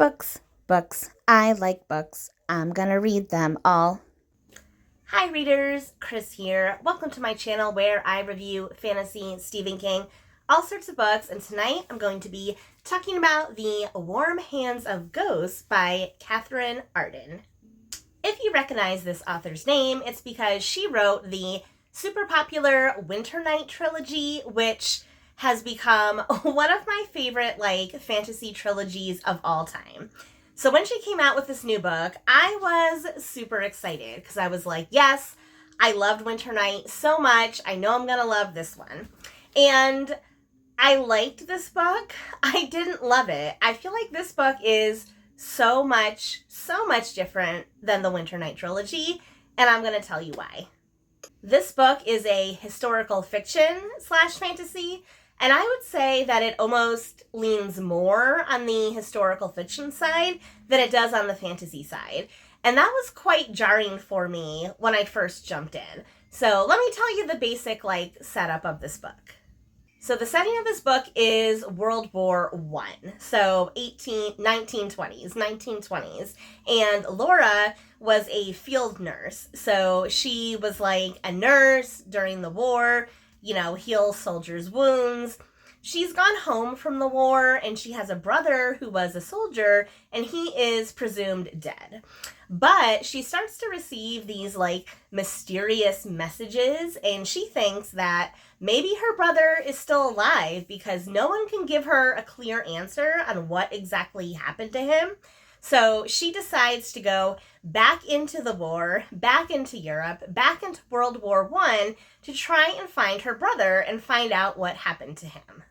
Books, books. I like books. I'm gonna read them all. Hi readers, Chris here. Welcome to my channel where I review fantasy, Stephen King, all sorts of books, and tonight I'm going to be talking about The Warm Hands of Ghosts by Katherine Arden. If you recognize this author's name, it's because she wrote the super popular Winternight Trilogy, which has become one of my favorite fantasy trilogies of all time. So when she came out with this new book, I was super excited because I was like, yes, I loved Winternight so much. I know I'm going to love this one. And I liked this book. I didn't love it. I feel like this book is so much different than the Winternight Trilogy, and I'm going to tell you why. This book is a historical fiction / fantasy, and I would say that it almost leans more on the historical fiction side than it does on the fantasy side. And that was quite jarring for me when I first jumped in. So let me tell you the basic setup of this book. So the setting of this book is World War I. So 1920s. And Laura was a field nurse. So she was like a nurse during the war, heal soldiers' wounds. She's gone home from the war and she has a brother who was a soldier and he is presumed dead. But she starts to receive these mysterious messages and she thinks that maybe her brother is still alive because no one can give her a clear answer on what exactly happened to him. So she decides to go back into the war, back into Europe, back into World War I to try and find her brother and find out what happened to him.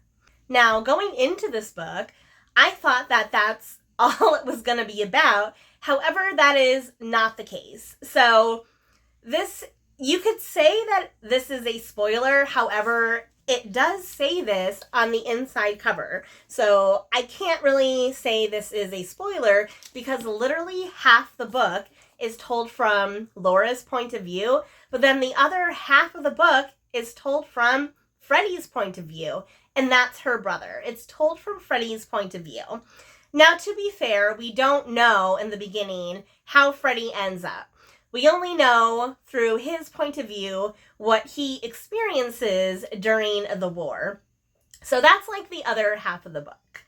Now, going into this book, I thought that that's all it was going to be about. However, that is not the case. So you could say that this is a spoiler. However, it does say this on the inside cover. So I can't really say this is a spoiler because literally half the book is told from Laura's point of view, but then the other half of the book is told from Freddie's point of view, and that's her brother. It's told from Freddie's point of view. Now, to be fair, we don't know in the beginning how Freddie ends up. We only know through his point of view what he experiences during the war. So that's the other half of the book.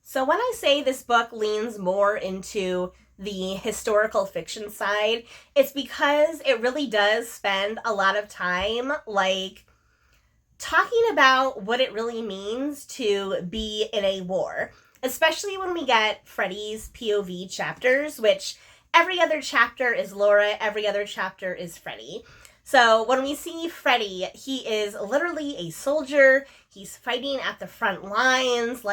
So when I say this book leans more into the historical fiction side, it's because it really does spend a lot of time talking about what it really means to be in a war, especially when we get Freddie's POV chapters, which every other chapter is Laura, every other chapter is Freddie. So when we see Freddie, he is literally a soldier. He's fighting at the front lines.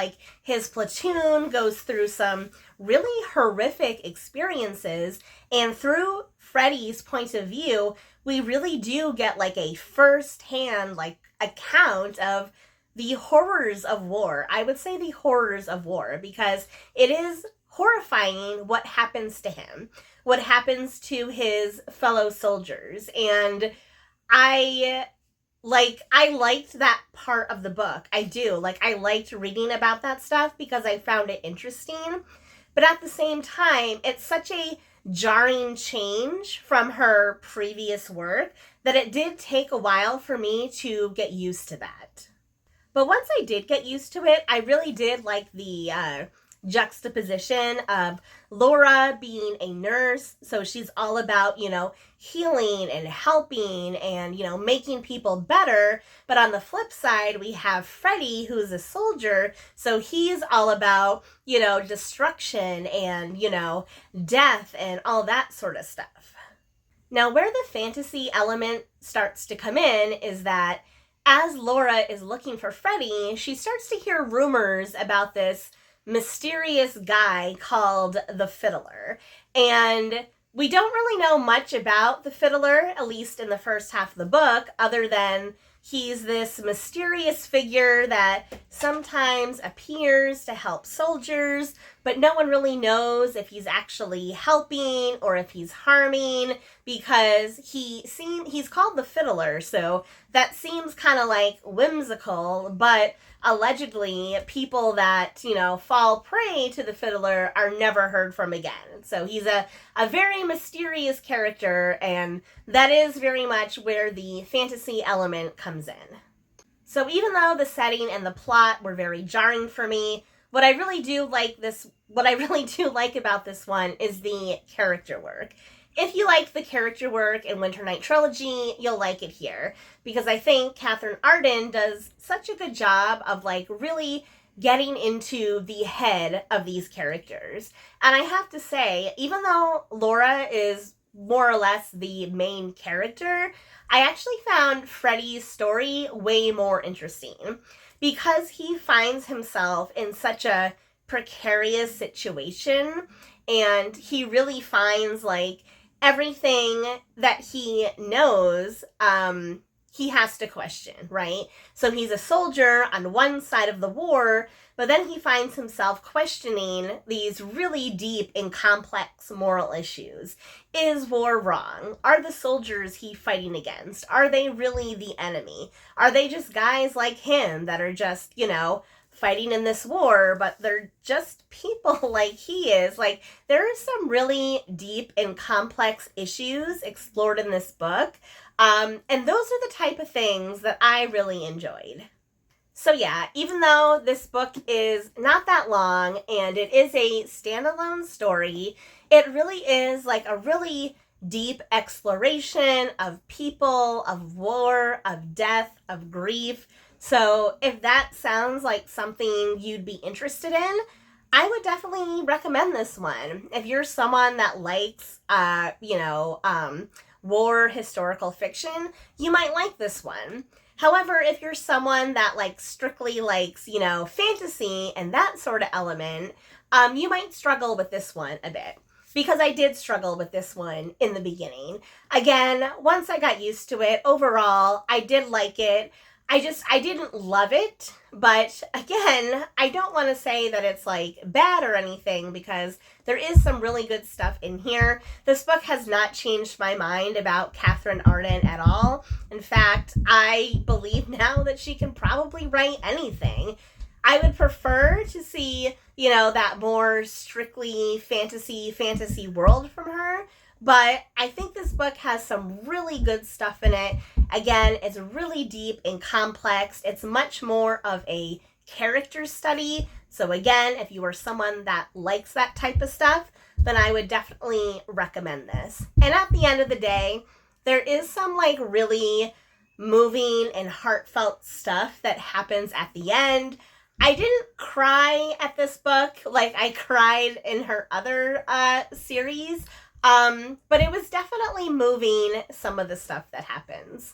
His platoon goes through some really horrific experiences. And through Freddie's point of view, we really do get a first-hand account of the horrors of war. I would say the horrors of war because it is horrifying what happens to him, what happens to his fellow soldiers. And I liked that part of the book. I do. I liked reading about that stuff because I found it interesting. But at the same time, it's such a jarring change from her previous work that it did take a while for me to get used to that. But once I did get used to it, I really did like the juxtaposition of Laura being a nurse. So she's all about, healing and helping and, making people better. But on the flip side, we have Freddie, who's a soldier. So he's all about, destruction and, death and all that sort of stuff. Now, where the fantasy element starts to come in is that as Laura is looking for Freddie, she starts to hear rumors about this mysterious guy called the Fiddler. And we don't really know much about the Fiddler, at least in the first half of the book, other than he's this mysterious figure that sometimes appears to help soldiers, but no one really knows if he's actually helping or if he's harming because he's called the Fiddler, so that seems kind of whimsical, but allegedly people that, fall prey to the fiddler are never heard from again. So he's a very mysterious character, and that is very much where the fantasy element comes in. So even though the setting and the plot were very jarring for me, what I really do like about this one is the character work. If you like the character work in Winternight Trilogy, you'll like it here, because I think Katherine Arden does such a good job of really getting into the head of these characters. And I have to say, even though Laura is more or less the main character, I actually found Freddie's story way more interesting, because he finds himself in such a precarious situation, and he really finds everything that he knows, he has to question, right? So he's a soldier on one side of the war, but then he finds himself questioning these really deep and complex moral issues. Is war wrong? Are the soldiers he's fighting against, are they really the enemy? Are they just guys like him that are just, fighting in this war, but they're just people like he is? There are some really deep and complex issues explored in this book. And those are the type of things that I really enjoyed. So yeah, even though this book is not that long and it is a standalone story, it really is a really deep exploration of people, of war, of death, of grief. So if that sounds like something you'd be interested in, I would definitely recommend this one. If you're someone that likes, war historical fiction, you might like this one. However, if you're someone that strictly likes, fantasy and that sort of element, you might struggle with this one a bit. Because I did struggle with this one in the beginning. Again, once I got used to it, overall, I did like it. I didn't love it, but again, I don't want to say that it's bad or anything, because there is some really good stuff in here. This book has not changed my mind about Katherine Arden at all. In fact, I believe now that she can probably write anything. I would prefer to see, that more strictly fantasy world from her. But I think this book has some really good stuff in it. Again, it's really deep and complex. It's much more of a character study. So again, if you are someone that likes that type of stuff, then I would definitely recommend this. And at the end of the day, there is some really moving and heartfelt stuff that happens at the end. I didn't cry at this book like I cried in her other series. But it was definitely moving, some of the stuff that happens.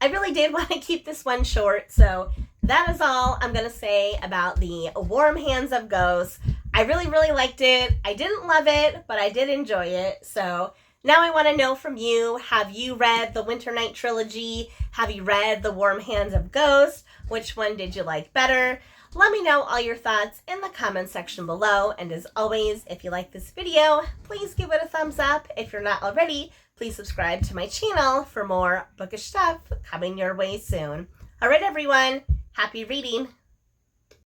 I really did want to keep this one short, so that is all I'm going to say about the Warm Hands of Ghosts. I really, really liked it. I didn't love it, but I did enjoy it. So now I want to know from you, have you read the Winternight Trilogy? Have you read the Warm Hands of Ghosts? Which one did you like better? Let me know all your thoughts in the comment section below. And as always, if you like this video, please give it a thumbs up. If you're not already, please subscribe to my channel for more bookish stuff coming your way soon. All right, everyone, happy reading.